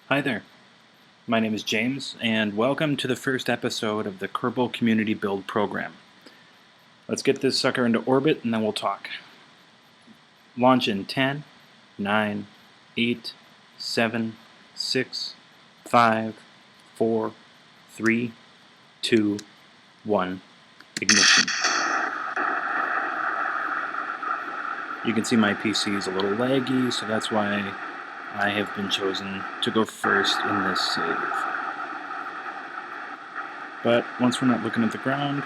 Hi there, my name is James, and welcome to the first episode of the Kerbal Community Build Program. Let's get this sucker into orbit and then we'll talk. Launch in 10, 9, 8, 7, 6, 5, 4, 3, 2, 1, ignition. You can see my PC is a little laggy, so that's why I have been chosen to go first in this save. But once we're not looking at the ground,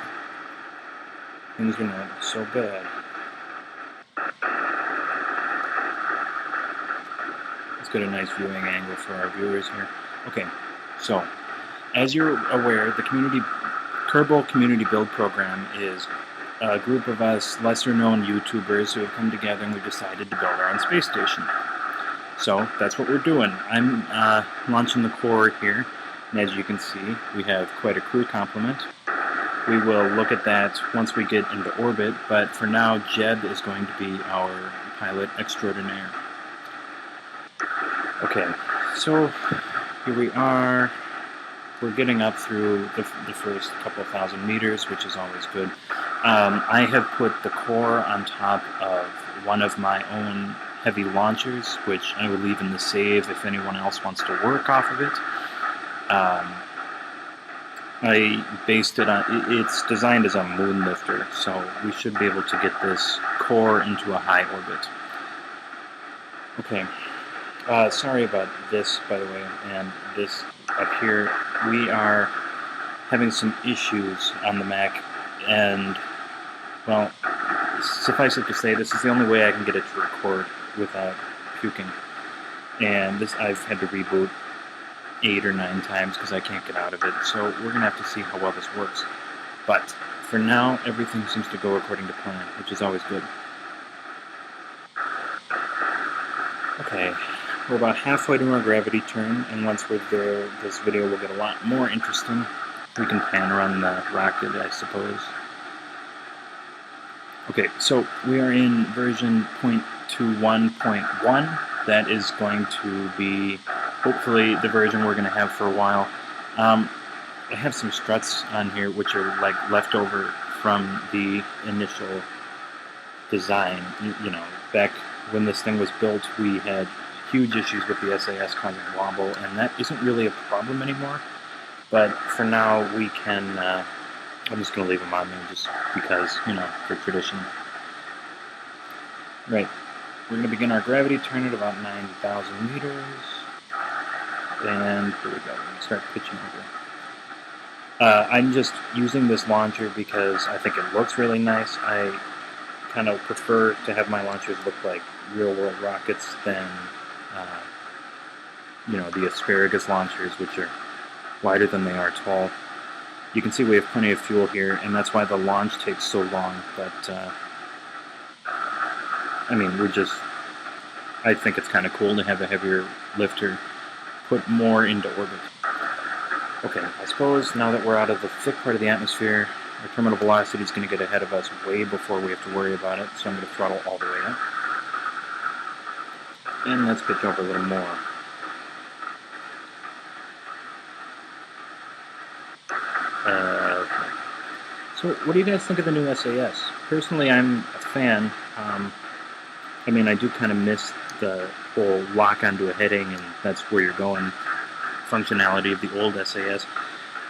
things are not so bad. Let's get a nice viewing angle for our viewers here. Okay, so as you're aware, the Kerbal Community Build Program is a group of us lesser-known YouTubers who have come together and we decided to build our own space station. So that's what we're doing. I'm launching the core here, and as you can see, we have quite a crew complement. We will look at that once we get into orbit, but for now, Jed is going to be our pilot extraordinaire. Okay, so here we are. We're getting up through the first couple of thousand meters, which is always good. I have put the core on top of one of my own heavy launchers, which I will leave in the save if anyone else wants to work off of it. I based it on, it's designed as a moon lifter, so we should be able to get this core into a high orbit. Okay, sorry about this, by the way, and this up here. We are having some issues on the Mac, and, well, suffice it to say, this is the only way I can get it to record without puking. And this I've had to reboot 8 or 9 times because I can't get out of it, so we're going to have to see how well this works. But for now, everything seems to go according to plan, which is always good. Okay, we're about halfway to our gravity turn, and once we're there, this video will get a lot more interesting. We can pan around the rocket, I suppose. Okay, so we are in version 0.21.1. That is going to be, hopefully, the version we're going to have for a while. I have some struts on here which are like leftover from the initial design. You know, back when this thing was built, we had huge issues with the SAS causing wobble, and that isn't really a problem anymore. But for now, we can, I'm just going to leave them on there just because, you know, for tradition. Right, we're going to begin our gravity turn at about 9,000 meters. And here we go, we're going to start pitching over. I'm just using this launcher because I think it looks really nice. I kind of prefer to have my launchers look like real-world rockets than, you know, the asparagus launchers, which are wider than they are tall. You can see we have plenty of fuel here, and that's why the launch takes so long, but, I mean, I think it's kind of cool to have a heavier lifter put more into orbit. Okay, I suppose now that we're out of the thick part of the atmosphere, our terminal velocity is going to get ahead of us way before we have to worry about it, so I'm going to throttle all the way up. And let's pitch over a little more. Okay. So, what do you guys think of the new SAS? Personally, I'm a fan. I mean, I do kind of miss the whole lock onto a heading and that's where you're going functionality of the old SAS.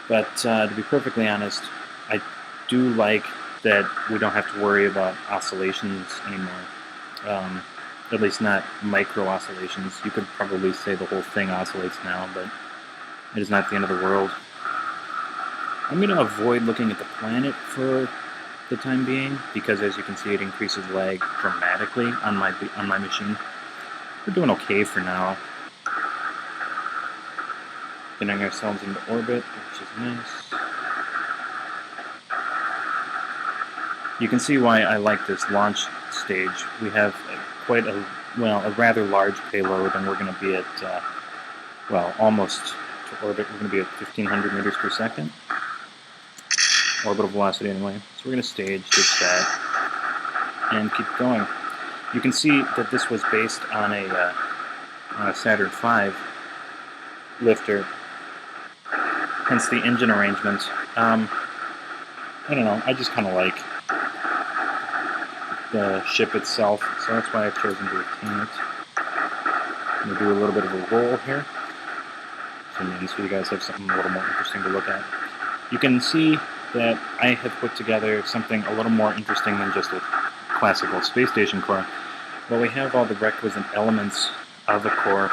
But to be perfectly honest, I do like that we don't have to worry about oscillations anymore. At least not micro oscillations. You could probably say the whole thing oscillates now, but it is not the end of the world. I'm going to avoid looking at the planet for the time being, because as you can see, it increases lag dramatically on my machine. We're doing okay for now. Getting ourselves into orbit, which is nice. You can see why I like this launch stage. We have quite a rather large payload, and we're going to be at, almost to orbit. We're going to be at 1,500 meters per second. Orbital velocity anyway. So we're going to stage, ditch that, and keep going. You can see that this was based on a Saturn V, lifter, hence the engine arrangement. I don't know, I just kind of like the ship itself, so that's why I've chosen to retain it. I'm going to do a little bit of a roll here, so you guys have something a little more interesting to look at. You can see that I have put together something a little more interesting than just a classical space station core. Well, we have all the requisite elements of a core.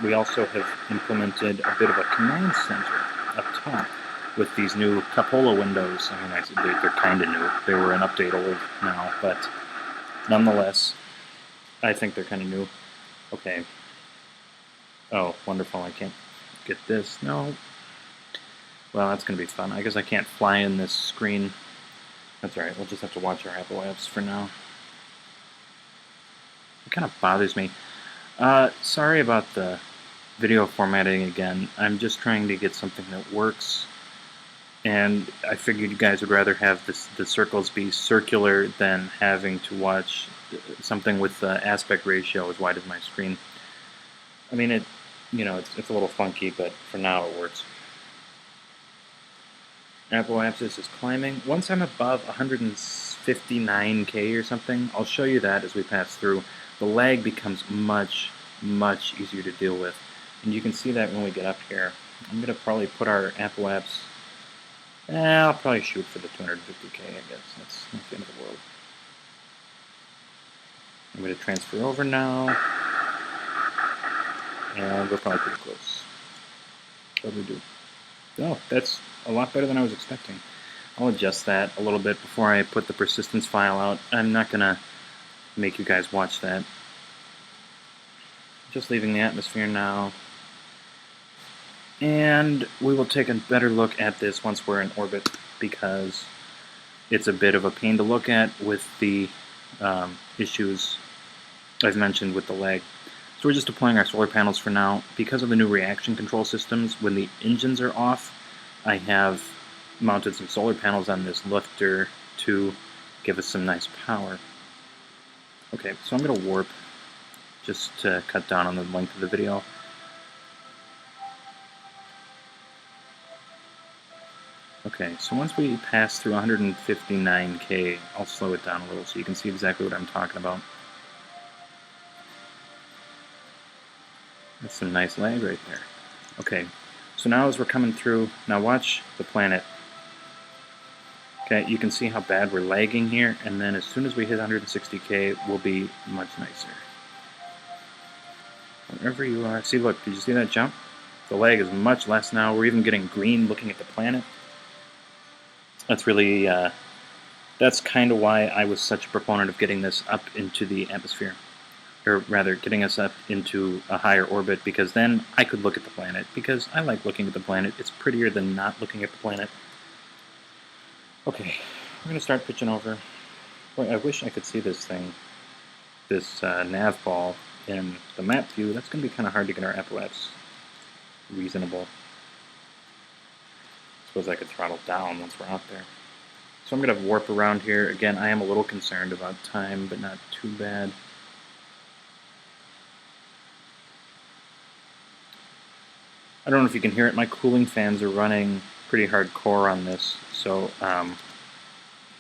We also have implemented a bit of a command center up top with these new cupola windows. I mean, they're kind of new. They were an update old now, but nonetheless, I think they're kind of new. Okay. Oh, wonderful. I can't get this. No. Well, that's going to be fun. I guess I can't fly in this screen. That's alright. We'll just have to watch our Apple apps for now. It kind of bothers me. Sorry about the video formatting again. I'm just trying to get something that works. And I figured you guys would rather have the circles be circular than having to watch something with the aspect ratio as wide as my screen. I mean, it's a little funky, but for now it works. Apple Axis is climbing. Once I'm above 159K or something, I'll show you that as we pass through. The lag becomes much, much easier to deal with. And you can see that when we get up here. I'm going to probably put our Apple apps... I'll probably shoot for the 250K, I guess. That's not the end of the world. I'm going to transfer over now. And we're probably pretty close. What do we do? Oh, that's a lot better than I was expecting. I'll adjust that a little bit before I put the persistence file out. I'm not going to make you guys watch that. Just leaving the atmosphere now. And we will take a better look at this once we're in orbit, because it's a bit of a pain to look at with the issues I've mentioned with the lag. So we're just deploying our solar panels for now. Because of the new reaction control systems, when the engines are off, I have mounted some solar panels on this lifter to give us some nice power. Okay, so I'm going to warp just to cut down on the length of the video. Okay, so once we pass through 159K, I'll slow it down a little so you can see exactly what I'm talking about. That's some nice lag right there. Okay, so now as we're coming through, now watch the planet. Okay, you can see how bad we're lagging here, and then as soon as we hit 160K, we'll be much nicer. Wherever you are, see, look, did you see that jump? The lag is much less now. We're even getting green looking at the planet. That's really, that's kind of why I was such a proponent of getting this up into the atmosphere. Or rather, getting us up into a higher orbit, because then I could look at the planet, because I like looking at the planet. It's prettier than not looking at the planet. Okay, we're going to start pitching over. Boy, I wish I could see this thing, this nav ball in the map view. That's going to be kind of hard to get our apparatus reasonable. I suppose I could throttle down once we're out there. So I'm going to warp around here. Again, I am a little concerned about time, but not too bad. I don't know if you can hear it. My cooling fans are running pretty hardcore on this, so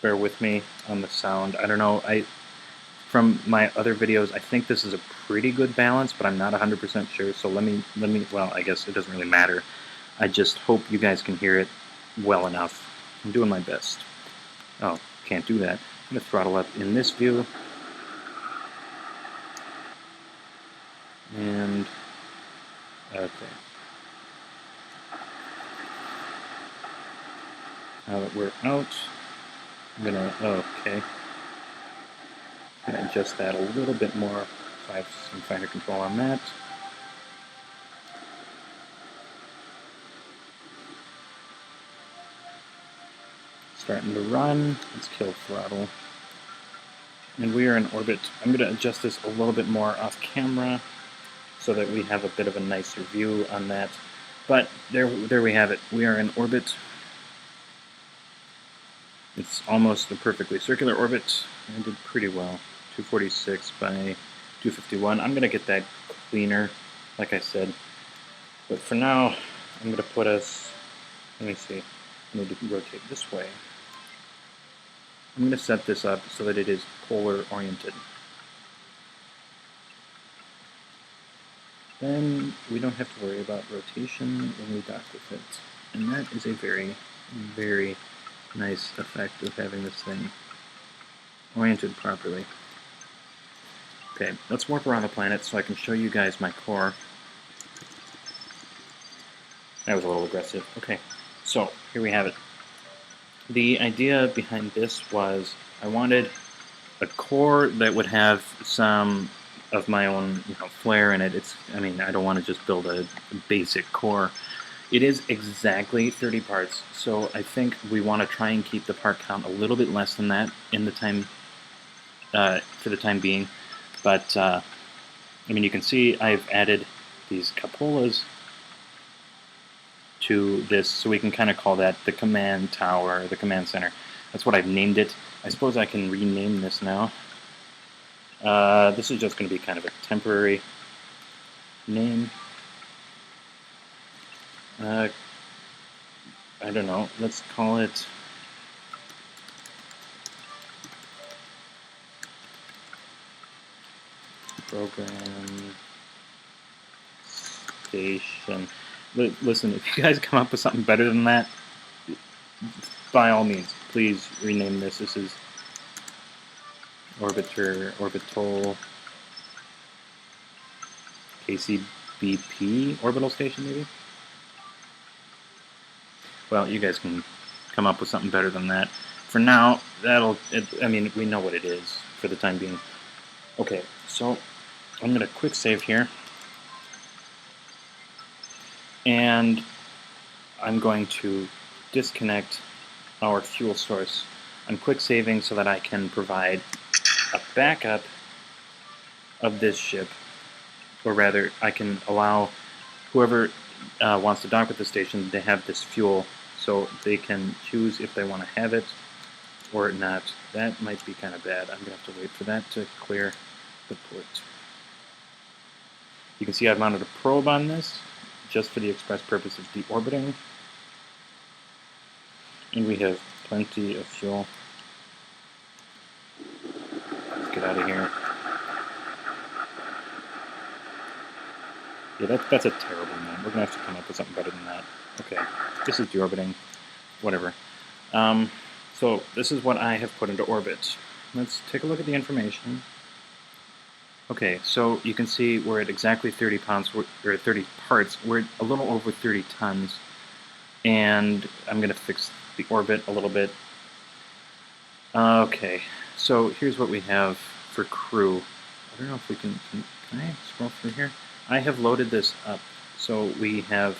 bear with me on the sound. I don't know. From my other videos, I think this is a pretty good balance, but I'm not 100% sure. So let me. Well, I guess it doesn't really matter. I just hope you guys can hear it well enough. I'm doing my best. Oh, can't do that. I'm gonna throttle up in this view, and okay. Now that we're out, I'm gonna, okay. I'm gonna adjust that a little bit more so I have some finer control on that. Starting to run, let's kill throttle. And we are in orbit. I'm gonna adjust this a little bit more off camera so that we have a bit of a nicer view on that. But there we have it. We are in orbit. It's almost a perfectly circular orbit. I did pretty well. 246 by 251. I'm going to get that cleaner like I said. But for now, I'm going to put us, let me see, I need to rotate this way. I'm going to set this up so that it is polar oriented. Then we don't have to worry about rotation when we dock with it. And that is a very, very nice effect of having this thing oriented properly. Okay, let's warp around the planet so I can show you guys my core. That was a little aggressive. Okay, so here we have it. The idea behind this was I wanted a core that would have some of my own, flair in it. I don't want to just build a basic core. It is exactly 30 parts, so I think we want to try and keep the part count a little bit less than that in the time, for the time being. But you can see I've added these cupolas to this, so we can kind of call that the command tower, the command center. That's what I've named it. I suppose I can rename this now. This is just going to be kind of a temporary name. I don't know, let's call it Program Station. Listen, if you guys come up with something better than that, by all means, please rename this. This is Orbital KCBP Orbital Station, maybe? Well, you guys can come up with something better than that. For now, we know what it is for the time being. Okay, so I'm going to quick save here. And I'm going to disconnect our fuel source. I'm quick saving so that I can provide a backup of this ship, or rather, I can allow whoever wants to dock with the station to have this fuel, so they can choose if they want to have it or not. That might be kind of bad. I'm going to have to wait for that to clear the port. You can see I've mounted a probe on this, just for the express purpose of deorbiting. And we have plenty of fuel. Let's get out of here. Yeah, that's a terrible name. We're going to have to come up with something better than that. Okay, this is deorbiting. Whatever. So this is what I have put into orbit. Let's take a look at the information. Okay, so you can see we're at exactly 30 pounds, or 30 parts. We're at a little over 30 tons. And I'm going to fix the orbit a little bit. Okay, so here's what we have for crew. I don't know if we can I scroll through here? I have loaded this up. So we have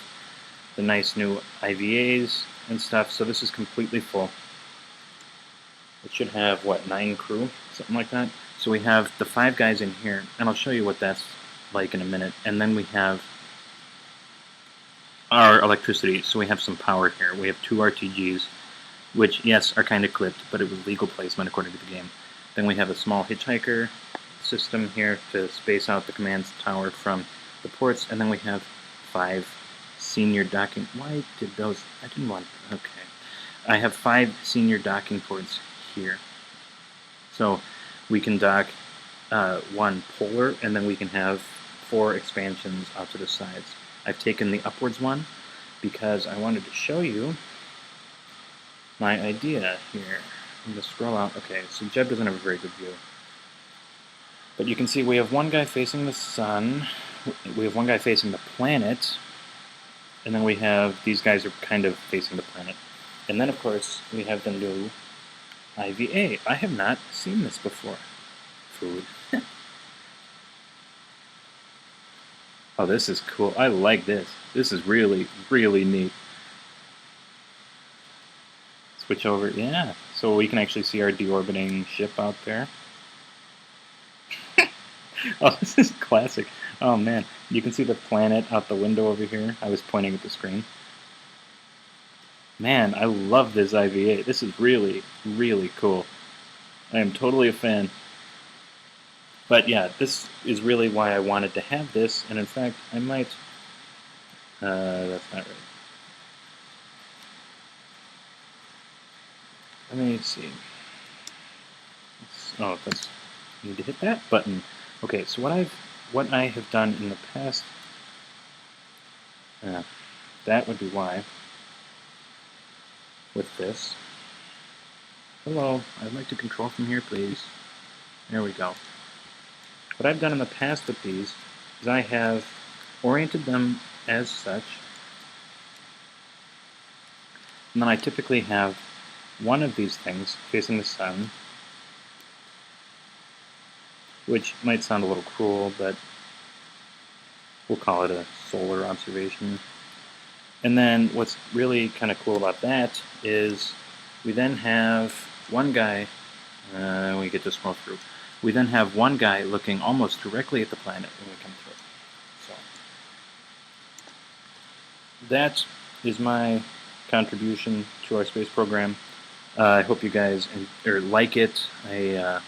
the nice new IVAs and stuff. So this is completely full. It should have, what, 9 crew? Something like that. So we have the 5 guys in here, and I'll show you what that's like in a minute. And then we have our electricity, so we have some power here. We have 2 RTGs, which, yes, are kind of clipped, but it was legal placement according to the game. Then we have a small Hitchhiker system here to space out the command tower from the ports, and then we have 5 senior docking. Why did those? I didn't want. Okay, I have 5 senior docking ports here, so we can dock 1 polar, and then we can have 4 expansions out to the sides. I've taken the upwards one because I wanted to show you my idea here. I'm going to scroll out. Okay, so Jeb doesn't have a very good view. But you can see we have one guy facing the sun, we have one guy facing the planet, and then we have, these guys are kind of facing the planet. And then, of course, we have the new IVA. I have not seen this before. Food. Oh, this is cool. I like this. This is really, really neat. Switch over. Yeah. So we can actually see our deorbiting ship out there. Oh, this is classic. Oh, man. You can see the planet out the window over here. I was pointing at the screen. Man, I love this IVA. This is really, really cool. I am totally a fan. But yeah, this is really why I wanted to have this, and in fact, I might... that's not right. Let me see. Oh, that's... I need to hit that button. Okay, so what I have done in the past... that would be why. With this. Hello, I'd like to control from here, please. There we go. What I've done in the past with these is I have oriented them as such, and then I typically have one of these things facing the sun, which might sound a little cruel, but we'll call it a solar observation. And then what's really kind of cool about that is we then have one guy, we get to scroll through, we then have one guy looking almost directly at the planet when we come through. So that is my contribution to our space program. I hope you guys like it. I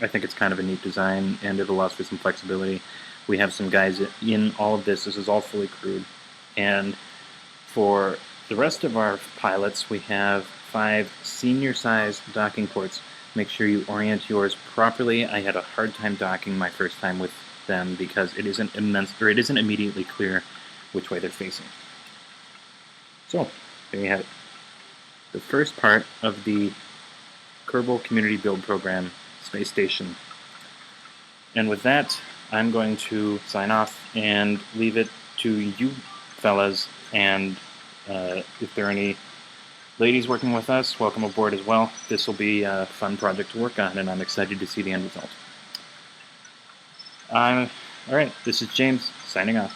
think it's kind of a neat design, and it allows for some flexibility. We have some guys in all of this. This is all fully crewed. And for the rest of our pilots, we have 5 senior-sized docking ports. Make sure you orient yours properly. I had a hard time docking my first time with them because it isn't immediately clear which way they're facing. So, there you have it. The first part of the Kerbal Community Build Program Space Station. And with that, I'm going to sign off and leave it to you fellas, and if there are any ladies working with us, welcome aboard as well. This will be a fun project to work on, and I'm excited to see the end result. Alright, this is James, signing off.